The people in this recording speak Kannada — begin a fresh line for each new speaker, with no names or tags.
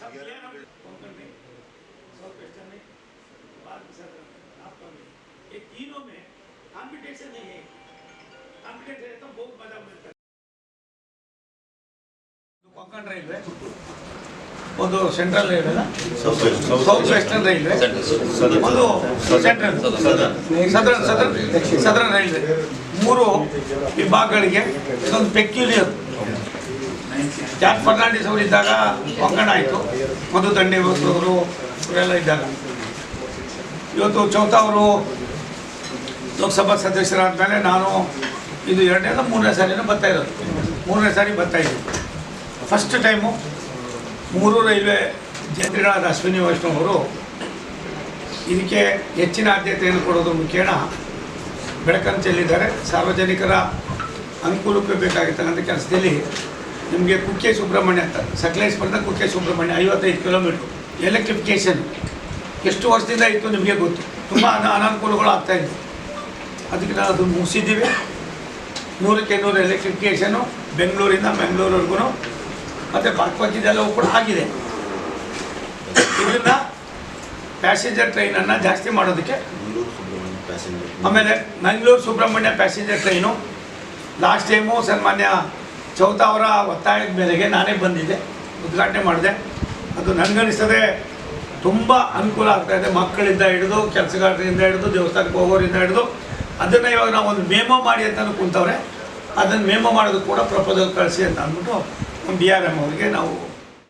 सब ये कोंकण में, साउथ वेस्टर्न में, भारत सदर्न, आपका में, ये तीनों में कॉम्पिटिशन नहीं है। कॉम्पिटिशन है तो बहुत मजा मिलता है। कोंकण रेलवे ಒಂದು ಸೆಂಟ್ರಲ್ ರೈಲ್ವೆ ಅಲ್ಲ, ಸೌತ್ ವೆಸ್ಟರ್ನ್ ರೈಲ್ವೆ, ಒಂದು ಸದರ್ನ್ ರೈಲ್ವೆ, ಮೂರು ವಿಭಾಗಗಳಿಗೆ ಇದೊಂದು ಪೆಕ್ಯುಲಿಯರ್. ಜಾರ್ಜ್ ಫರ್ನಾಂಡಿಸ್ ಅವರು ಇದ್ದಾಗ ಕೊಂಕಣ ಆಯಿತು, ಮಧು ದಂಡೇವಸ್ರವರು ಇವರೆಲ್ಲ ಇದ್ದಾಗ. ಇವತ್ತು ಚೌತಾ ಅವರು ಲೋಕಸಭಾ ಸದಸ್ಯರಾದಮೇಲೆ ನಾನು ಇದು 2ನೇ 3ನೇ ಸಾರಿನೂ ಬರ್ತಾ ಇರೋದು. 3ನೇ ಸಾರಿ ಬರ್ತಾ ಇದ್ದೀನಿ. ಫಸ್ಟ್ ಟೈಮು 3 ರೈಲ್ವೆ ಮಂತ್ರಿಗಳಾದ ಅಶ್ವಿನಿ ವೈಷ್ಣವ್ ಅವರು ಇದಕ್ಕೆ ಹೆಚ್ಚಿನ ಆದ್ಯತೆಯನ್ನು ಕೊಡೋದು ಮುಖೇನ ಬೆಳಕನ್ನು ಚೆಲ್ಲಿದ್ದಾರೆ. ಸಾರ್ವಜನಿಕರ ಅನುಕೂಲಕ್ಕೆ ಬೇಕಾಗಿರ್ತಕ್ಕಂಥ ಕೆಲಸದಲ್ಲಿ ನಿಮಗೆ ಕುಕ್ಕೆ ಸುಬ್ರಹ್ಮಣ್ಯ ಅಂತ, ಸಕಲೇಶ್ಪುರದ ಕುಕ್ಕೆ ಸುಬ್ರಹ್ಮಣ್ಯ 55 ಕಿಲೋಮೀಟ್ರು ಎಲೆಕ್ಟ್ರಿಫಿಕೇಷನ್ ಎಷ್ಟು ವರ್ಷದಿಂದ ಇತ್ತು ನಿಮಗೆ ಗೊತ್ತು. ತುಂಬ ಅನಾನುಕೂಲಗಳು ಆಗ್ತಾಯಿದ್ವು. ಅದಕ್ಕೆ ನಾವು ಅದು ಮುಗಿಸಿದ್ದೀವಿ. 100ಕ್ಕೆ 100 ಎಲೆಕ್ಟ್ರಿಫಿಕೇಷನು ಬೆಂಗಳೂರಿಂದ ಮ್ಯಾಂಗ್ಳೂರ್ವರೆಗೂ ಮತ್ತು ಬಾಕ್ಪಕ್ಕಿದೆಲ್ಲವೂ ಕೂಡ ಆಗಿದೆ. ಇದರಿಂದ ಪ್ಯಾಸೆಂಜರ್ ಟ್ರೈನನ್ನು ಜಾಸ್ತಿ ಮಾಡೋದಕ್ಕೆ, ಆಮೇಲೆ Mangaluru Subrahmanya passenger train last time ಸನ್ಮಾನ್ಯ ಚೌತಾ ಅವರ ಒತ್ತಾಯದ ಮೇರೆಗೆ ನಾನೇ ಬಂದಿದ್ದೆ, ಉದ್ಘಾಟನೆ ಮಾಡಿದೆ. ಅದು ನನಗನ್ನಿಸ್ತದೆ ತುಂಬ ಅನುಕೂಲ ಆಗ್ತಾಯಿದೆ. ಮಕ್ಕಳಿಂದ ಹಿಡಿದು, ಕೆಲಸಗಾರರಿಂದ ಹಿಡಿದು, ದೇವಸ್ಥಾನಕ್ಕೆ ಹೋಗೋರಿಂದ ಹಿಡಿದು. ಅದನ್ನು ಇವಾಗ ನಾವು ಒಂದು ಮೆಮೊ ಮಾಡಿ ಅಂತಲೂ ಕುಂತವ್ರೆ. ಅದನ್ನು ಮೆಮೊ ಮಾಡೋದು ಕೂಡ ಪ್ರಪೋಸಲ್ ಕಳಿಸಿ ಅಂತ ಅಂದ್ಬಿಟ್ಟು DRM ಅವರಿಗೆ ನಾವು